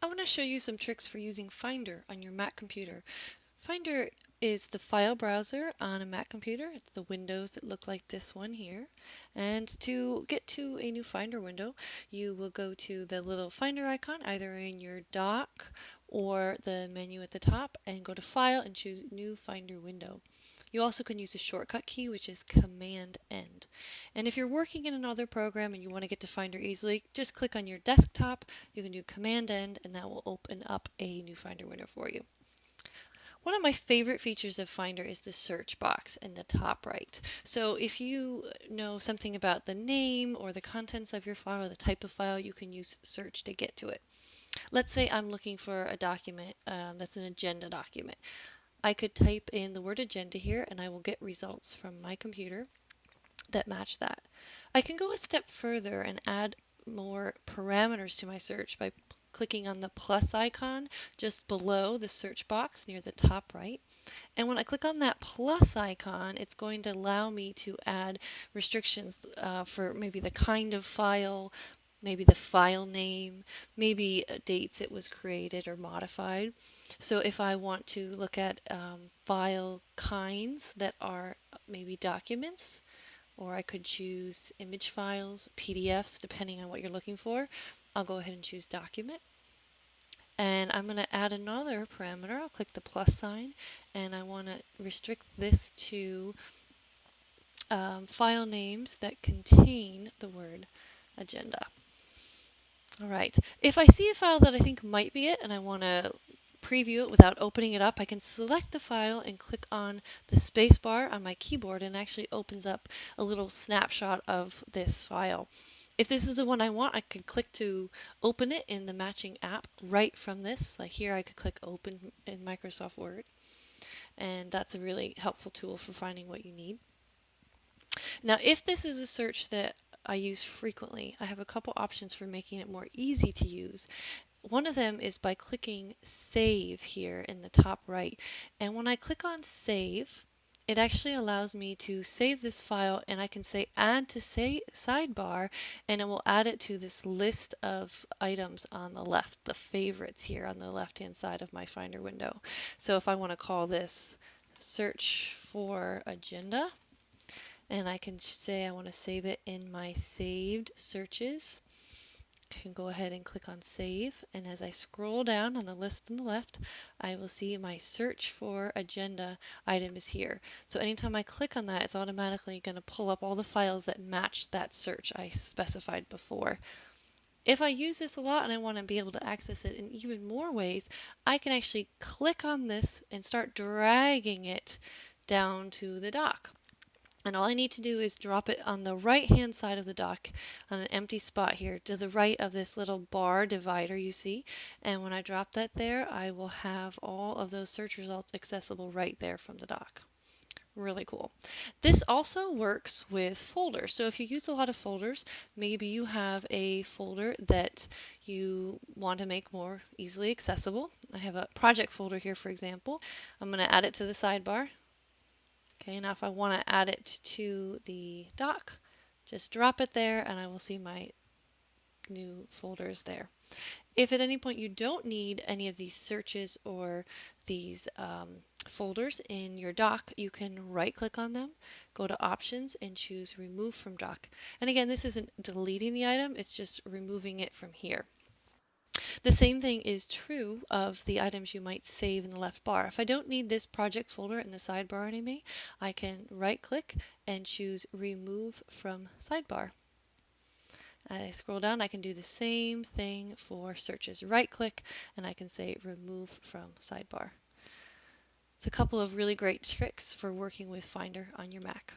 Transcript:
I want to show you some tricks for using Finder on your Mac computer. Finder is the file browser on a Mac computer. It's the windows that look like this one here. And to get to a new Finder window, you will go to the little Finder icon either in your dock or the menu at the top and go to File and choose New Finder Window. You also can use a shortcut key, which is Command End. And if you're working in another program and you want to get to Finder easily, just click on your desktop. You can do Command End and that will open up a new Finder window for you. One of my favorite features of Finder is the search box in the top right. So if you know something about the name or the contents of your file or the type of file, you can use search to get to it. Let's say I'm looking for a document that's an agenda document. I could type in the word agenda here and I will get results from my computer that match that. I can go a step further and add more parameters to my search by clicking on the plus icon just below the search box near the top right. And when I click on that plus icon, it's going to allow me to add restrictions for maybe the kind of file, maybe the file name, maybe dates it was created or modified. So if I want to look at file kinds that are maybe documents, or I could choose image files, PDFs, depending on what you're looking for. I'll go ahead and choose document. And I'm going to add another parameter. I'll click the plus sign and I want to restrict this to file names that contain the word agenda. All right. If I see a file that I think might be it and I want to preview it without opening it up, I can select the file and click on the space bar on my keyboard and it actually opens up a little snapshot of this file. If this is the one I want, I can click to open it in the matching app right from this. Like here, I could click open in Microsoft Word, and that's a really helpful tool for finding what you need. Now, if this is a search that I use frequently, I have a couple options for making it more easy to use. One of them is by clicking Save here in the top right. And when I click on Save, it actually allows me to save this file and I can say Add to Sidebar and it will add it to this list of items on the left, the favorites here on the left-hand side of my Finder window. So if I want to call this Search for Agenda, and I can say I want to save it in my saved searches. I can go ahead and click on save, and as I scroll down on the list on the left, I will see my search for agenda item is here. So anytime I click on that, it's automatically going to pull up all the files that match that search I specified before. If I use this a lot and I want to be able to access it in even more ways, I can actually click on this and start dragging it down to the dock. And all I need to do is drop it on the right-hand side of the dock on an empty spot here to the right of this little bar divider you see. And when I drop that there, I will have all of those search results accessible right there from the dock. Really cool. This also works with folders. So if you use a lot of folders, maybe you have a folder that you want to make more easily accessible. I have a project folder here, for example. I'm going to add it to the sidebar. Okay, now if I want to add it to the dock, just drop it there and I will see my new folders there. If at any point you don't need any of these searches or these folders in your dock, you can right click on them, go to options and choose remove from dock. And again, this isn't deleting the item, it's just removing it from here. The same thing is true of the items you might save in the left bar. If I don't need this project folder in the sidebar anymore, I can right click and choose remove from sidebar. As I scroll down, I can do the same thing for searches. Right click and I can say remove from sidebar. It's a couple of really great tricks for working with Finder on your Mac.